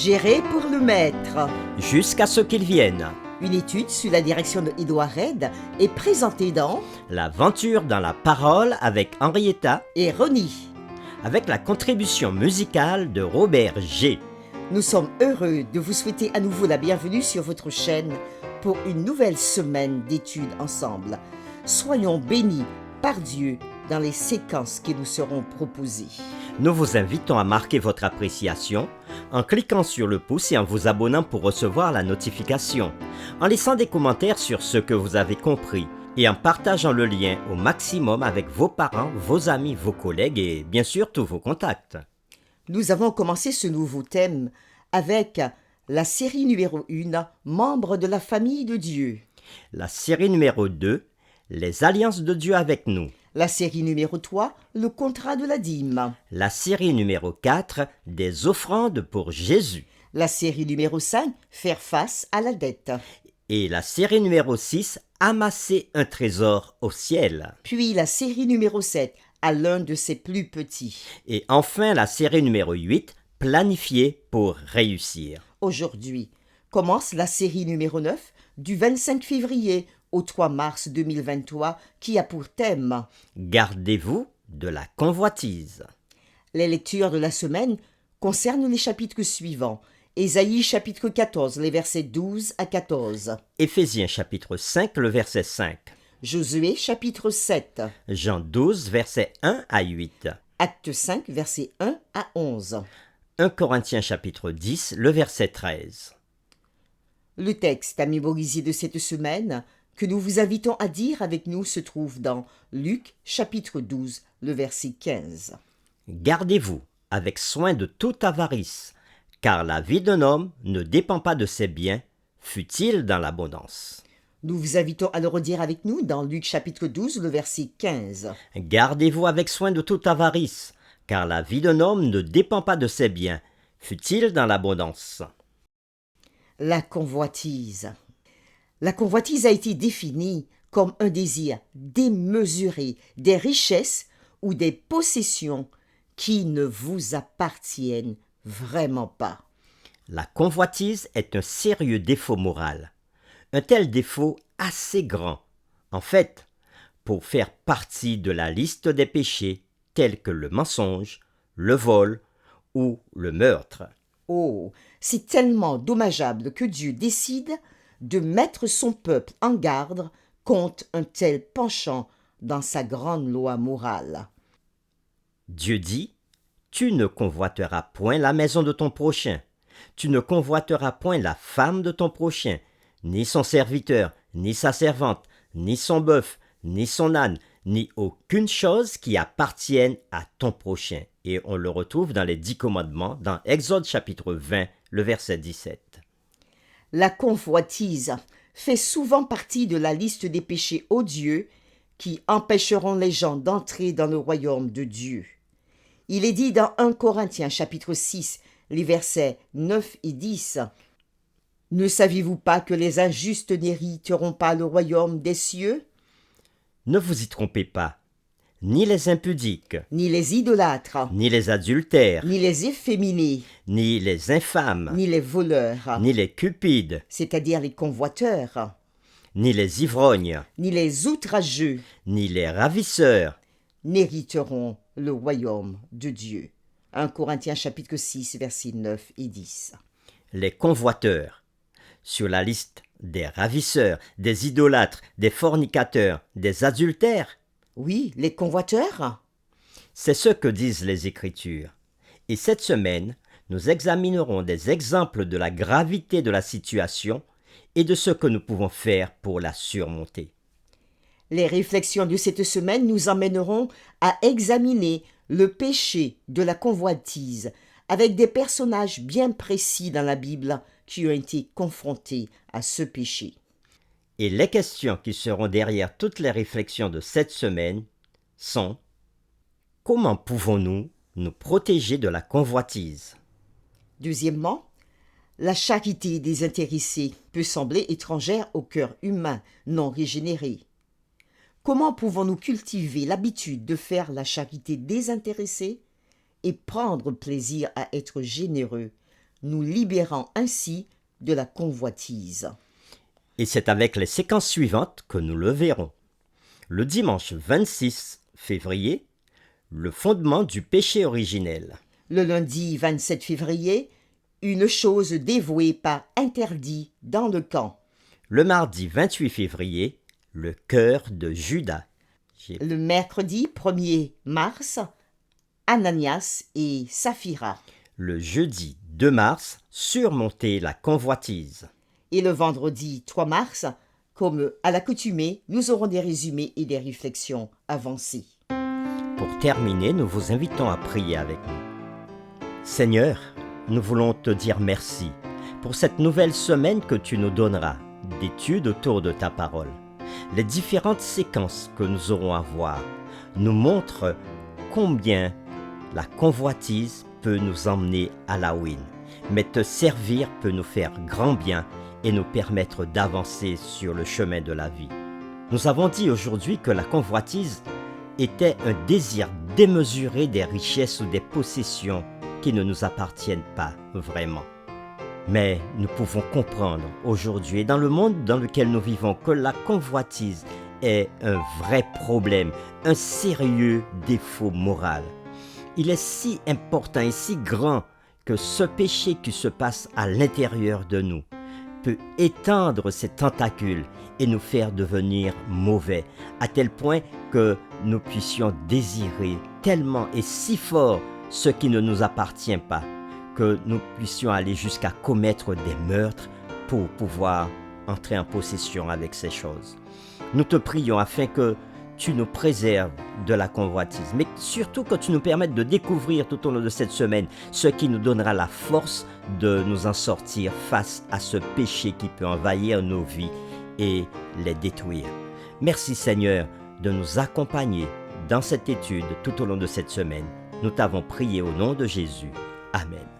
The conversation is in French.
Géré pour le maître. Jusqu'à ce qu'il vienne. Une étude sous la direction de Édouard Red est présentée dans L'aventure dans la parole avec Henrietta, et Ronnie. avec la contribution musicale de Robert G. Nous sommes heureux de vous souhaiter à nouveau la bienvenue sur votre chaîne pour une nouvelle semaine d'études ensemble. Soyons bénis par Dieu dans les séquences qui nous seront proposées. Nous vous invitons à marquer votre appréciation en cliquant sur le pouce et en vous abonnant pour recevoir la notification, en laissant des commentaires sur ce que vous avez compris et en partageant le lien au maximum avec vos parents, vos amis, vos collègues et bien sûr tous vos contacts. Nous avons commencé ce nouveau thème avec la série numéro 1, Membres de la famille de Dieu. La série numéro 2, Les alliances de Dieu avec nous. La série numéro 3, Le contrat de la dîme. La série numéro 4, Des offrandes pour Jésus. La série numéro 5, Faire face à la dette. Et la série numéro 6, Amasser un trésor au ciel. Puis la série numéro 7, À l'un de ses plus petits. Et enfin la série numéro 8, Planifier pour réussir. Aujourd'hui commence la série numéro 9 du 25 février au 3 mars 2023 qui a pour thème Gardez-vous de la convoitise. les lectures de la semaine concernent les chapitres suivants. Ésaïe chapitre 14, les versets 12 à 14. Éphésiens chapitre 5, le verset 5. Josué chapitre 7. Jean 12, verset 1 à 8. Acte 5, versets 1 à 11. 1 Corinthiens chapitre 10, le verset 13. Le texte à mémoriser de cette semaine que nous vous invitons à dire avec nous se trouve dans Luc chapitre 12, le verset 15. Gardez-vous avec soin de toute avarice, car la vie d'un homme ne dépend pas de ses biens, fût-il dans l'abondance. Nous vous invitons à le redire avec nous dans Luc chapitre 12, le verset 15. Gardez-vous avec soin de toute avarice, car la vie d'un homme ne dépend pas de ses biens, fût-il dans l'abondance. La convoitise. La convoitise a été définie comme un désir démesuré des richesses ou des possessions qui ne vous appartiennent vraiment pas. La convoitise est un sérieux défaut moral. Un tel défaut assez grand, en fait, pour faire partie de la liste des péchés tels que le mensonge, le vol ou le meurtre. Oh, c'est tellement dommageable que Dieu décide de mettre son peuple en garde contre un tel penchant dans sa grande loi morale. Dieu dit, « Tu ne convoiteras point la maison de ton prochain, tu ne convoiteras point la femme de ton prochain, ni son serviteur, ni sa servante, ni son bœuf, ni son âne, ni aucune chose qui appartienne à ton prochain. » Et on le retrouve dans les 10 commandements, dans Exode chapitre 20, le verset 17. La convoitise fait souvent partie de la liste des péchés odieux qui empêcheront les gens d'entrer dans le royaume de Dieu. Il est dit dans 1 Corinthiens chapitre 6, les versets 9 et 10. « Ne saviez-vous pas que les injustes n'hériteront pas le royaume des cieux ? Ne vous y trompez pas, ni les impudiques, Ni les idolâtres, ni les adultères, ni les efféminés, ni les infâmes, ni les voleurs, ni les cupides, c'est-à-dire les convoiteurs, ni les ivrognes, ni les outrageux, ni les ravisseurs, n'hériteront le royaume de Dieu. » 1 Corinthiens chapitre 6, versets 9 et 10. les convoiteurs. Sur la liste des ravisseurs, des idolâtres, des fornicateurs, des adultères, Oui, les convoiteurs. c'est ce que disent les Écritures. Et cette semaine, nous examinerons des exemples de la gravité de la situation et de ce que nous pouvons faire pour la surmonter. Les réflexions de cette semaine nous emmèneront à examiner le péché de la convoitise avec des personnages bien précis dans la Bible qui ont été confrontés à ce péché. Et les questions qui seront derrière toutes les réflexions de cette semaine sont: comment pouvons-nous nous protéger de la convoitise? Deuxièmement, la charité désintéressée peut sembler étrangère au cœur humain non régénéré. Comment pouvons-nous cultiver l'habitude de faire la charité désintéressée et prendre plaisir à être généreux, nous libérant ainsi de la convoitise. Et c'est avec les séquences suivantes que nous le verrons. Le dimanche 26 février, le fondement du péché originel. Le lundi 27 février, une chose dévouée par interdit dans le camp. Le mardi 28 février, le cœur de Judas. Le mercredi 1er mars, Ananias et Saphira. Le jeudi 2 mars, surmonter la convoitise. Et le vendredi 3 mars, comme à l'accoutumée, nous aurons des résumés et des réflexions avancées. Pour terminer, nous vous invitons à prier avec nous. Seigneur, nous voulons te dire merci pour cette nouvelle semaine que tu nous donneras d'études autour de ta parole. Les différentes séquences que nous aurons à voir nous montrent combien la convoitise peut nous emmener à la ruine, mais te servir peut nous faire grand bien et nous permettre d'avancer sur le chemin de la vie. Nous avons dit aujourd'hui que la convoitise était un désir démesuré des richesses ou des possessions qui ne nous appartiennent pas vraiment. Mais nous pouvons comprendre aujourd'hui, dans le monde dans lequel nous vivons, que la convoitise est un vrai problème, un sérieux défaut moral. Il est si important et si grand que ce péché qui se passe à l'intérieur de nous peut étendre ses tentacules et nous faire devenir mauvais, à tel point que nous puissions désirer tellement et si fort ce qui ne nous appartient pas, que nous puissions aller jusqu'à commettre des meurtres pour pouvoir entrer en possession avec ces choses. Nous te prions afin que tu nous préserves de la convoitise, mais surtout que tu nous permettes de découvrir tout au long de cette semaine ce qui nous donnera la force de nous en sortir face à ce péché qui peut envahir nos vies et les détruire. Merci Seigneur de nous accompagner dans cette étude tout au long de cette semaine. Nous t'avons prié au nom de Jésus. Amen.